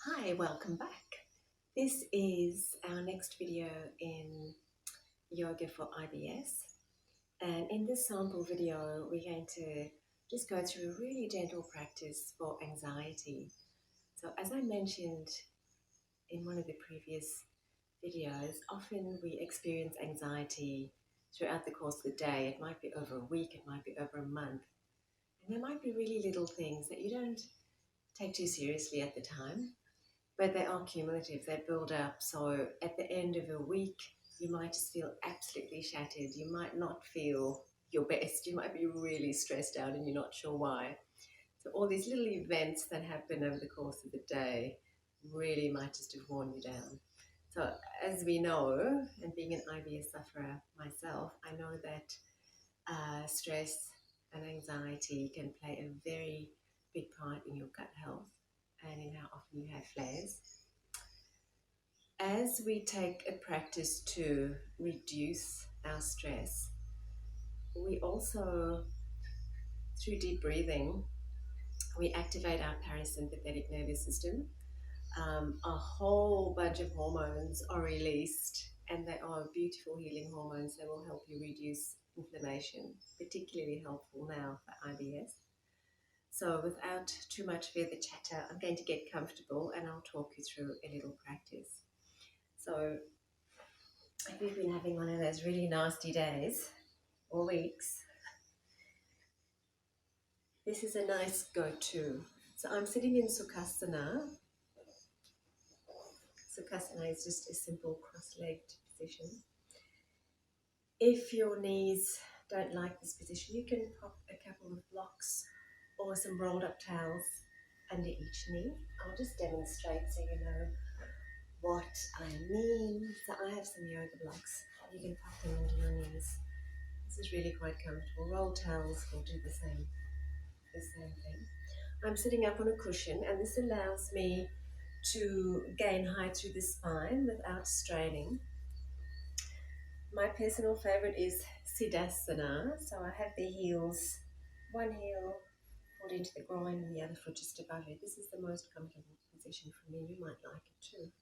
Hi, welcome back. This is our next video in yoga for IBS. And in this sample video, we're going to just go through a really gentle practice for anxiety. So as I mentioned in one of the previous videos, often we experience anxiety throughout the course of the day. It might be over a week, it might be over a month. And there might be really little things that you don't take too seriously at the time. But they are cumulative, they build up. So at the end of a week, you might just feel absolutely shattered. You might not feel your best. You might be really stressed out and you're not sure why. So all these little events that happen over the course of the day really might just have worn you down. So as we know, and being an IBS sufferer myself, I know that stress and anxiety can play a very big part in your gut health and in how often you have flares. As we take a practice to reduce our stress, we also, through deep breathing, we activate our parasympathetic nervous system. A whole bunch of hormones are released, and they are beautiful healing hormones that will help you reduce inflammation, particularly helpful now for IBS. So without too much further chatter, I'm going to get comfortable and I'll talk you through a little practice. So if you've been having one of those really nasty days or weeks, this is a nice go-to. So I'm sitting in Sukhasana. Sukhasana is just a simple cross-legged position. If your knees don't like this position, you can pop a couple of blocks or some rolled up towels under each knee. I'll just demonstrate so you know what I mean. So I have some yoga blocks. You can pop them under your knees. This is really quite comfortable. Roll towels will do the same thing. I'm sitting up on a cushion, and this allows me to gain height through the spine without straining. My personal favorite is Siddhasana. So I have the heels, one heel pulled into the groin and the other foot just above it. This is the most comfortable position for me. You might like it too.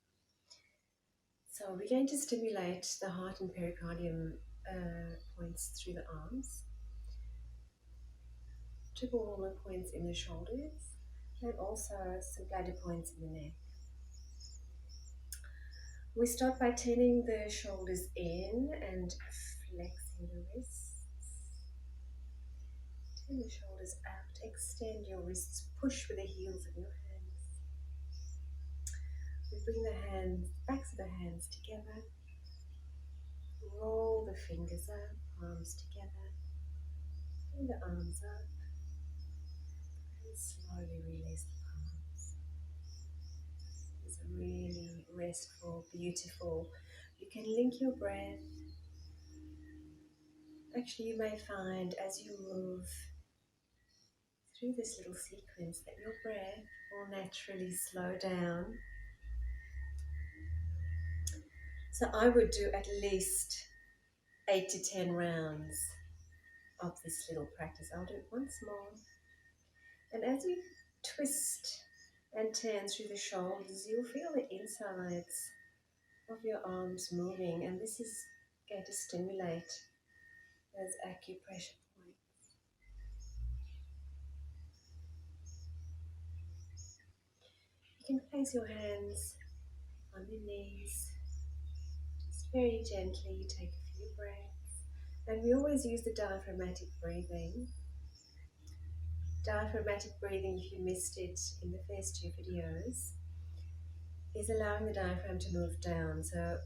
So we're going to stimulate the heart and pericardium points through the arms, triple warmer points in the shoulders, and also some bladder points in the neck. We start by turning the shoulders in and flexing the wrists. Turn the shoulders out, extend your wrists, push with the heels of your hands. We bring the backs of the hands together, roll the fingers up, palms together, and the arms up, and slowly release the palms. It's really restful, beautiful. You can link your breath. Actually, you may find as you move through this little sequence that your breath will naturally slow down. So I would do at least 8 to 10 rounds of this little practice. I'll do it once more. And as you twist and turn through the shoulders, you'll feel the insides of your arms moving, and this is going to stimulate those acupressure points. You can place your hands on your knees, just very gently take a few breaths. And we always use the diaphragmatic breathing. Diaphragmatic breathing, if you missed it in the first 2 videos, is allowing the diaphragm to move down. So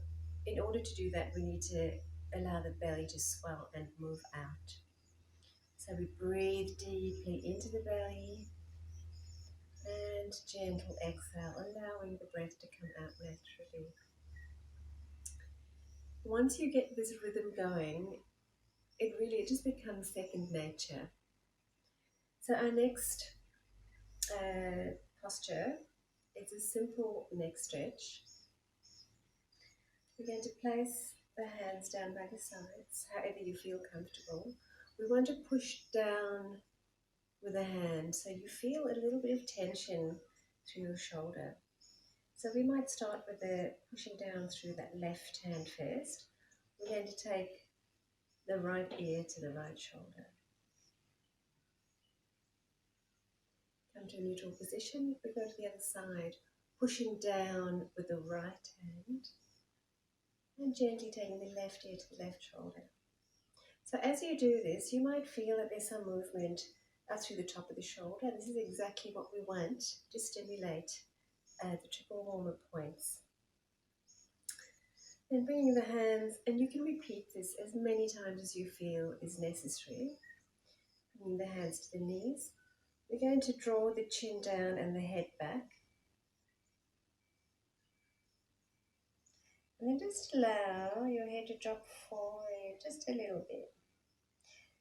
in order to do that, we need to allow the belly to swell and move out. So we breathe deeply into the belly and gentle exhale, allowing the breath to come out naturally. Once you get this rhythm going, it just becomes second nature. So our next posture is a simple neck stretch. We're going to place the hands down by the sides, however you feel comfortable. We want to push down with the hand so you feel a little bit of tension through your shoulder. So we might start with the pushing down through that left hand first. We're going to take the right ear to the right shoulder. Come to a neutral position. We go to the other side, pushing down with the right hand and gently taking the left ear to the left shoulder. So as you do this, you might feel that there's some movement out through the top of the shoulder. This is exactly what we want to stimulate the triple warm-up points. Then bringing the hands, and you can repeat this as many times as you feel is necessary. Bringing the hands to the knees. We're going to draw the chin down and the head back. And then just allow your head to drop forward just a little bit,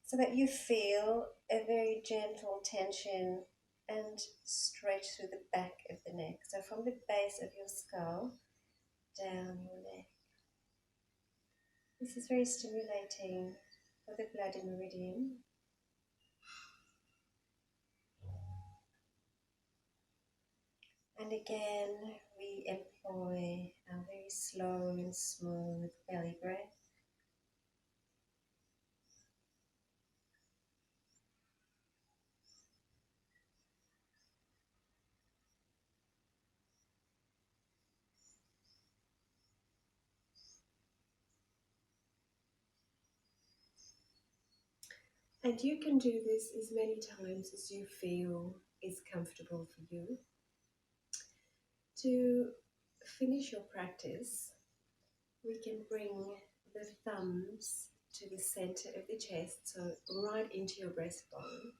so that you feel a very gentle tension and stretch through the back of the neck. So from the base of your skull down your neck. This is very stimulating for the blood meridian. And again, we employ a very slow and smooth belly breath. And you can do this as many times as you feel is comfortable for you. To finish your practice, we can bring the thumbs to the center of the chest, so right into your breastbone.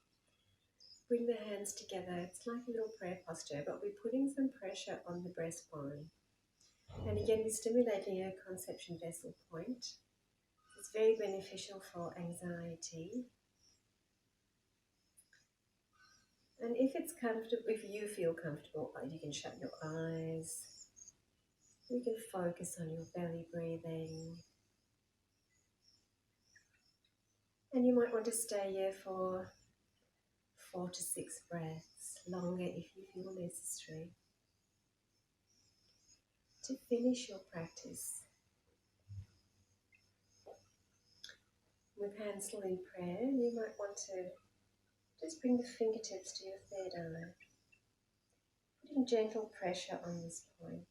Bring the hands together. It's like a little prayer posture, but we're putting some pressure on the breastbone. And again, we're stimulating a conception vessel point. It's very beneficial for anxiety. And if it's comfortable, if you feel comfortable, you can shut your eyes. You can focus on your belly breathing. And you might want to stay here for 4 to 6 breaths, longer if you feel necessary. To finish your practice with hand-slowing prayer, you might want to just bring the fingertips to your third eye, putting gentle pressure on this point.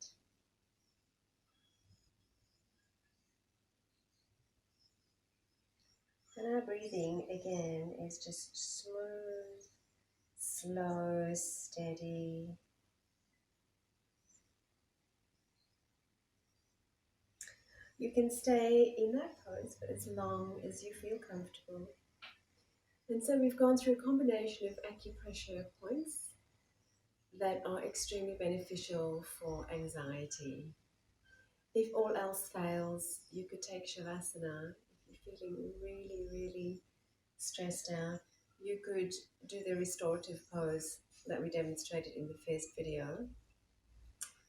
And our breathing, again, is just smooth, slow, steady. You can stay in that pose for as long as you feel comfortable. And so we've gone through a combination of acupressure points that are extremely beneficial for anxiety. If all else fails, you could take Shavasana. If you're feeling really, really stressed out, you could do the restorative pose that we demonstrated in the first video.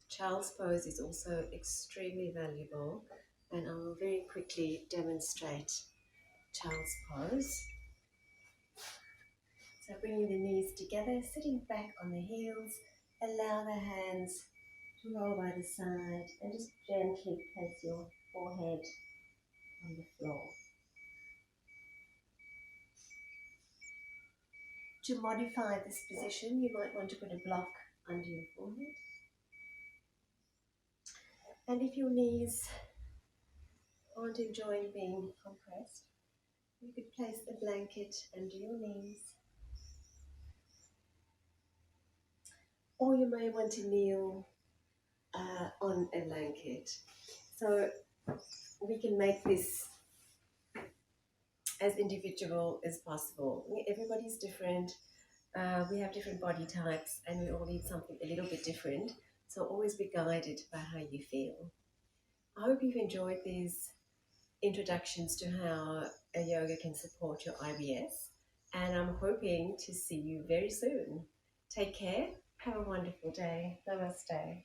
Child's pose is also extremely valuable, and I will very quickly demonstrate child's pose. So bringing the knees together, sitting back on the heels, allow the hands to roll by the side and just gently place your forehead on the floor. To modify this position, you might want to put a block under your forehead. And if your knees aren't enjoying being compressed, you could place a blanket under your knees. Or you may want to kneel on a blanket. So we can make this as individual as possible. Everybody's different. We have different body types and we all need something a little bit different. So always be guided by how you feel. I hope you've enjoyed these introductions to how a yoga can support your IBS. And I'm hoping to see you very soon. Take care. Have a wonderful day. Namaste.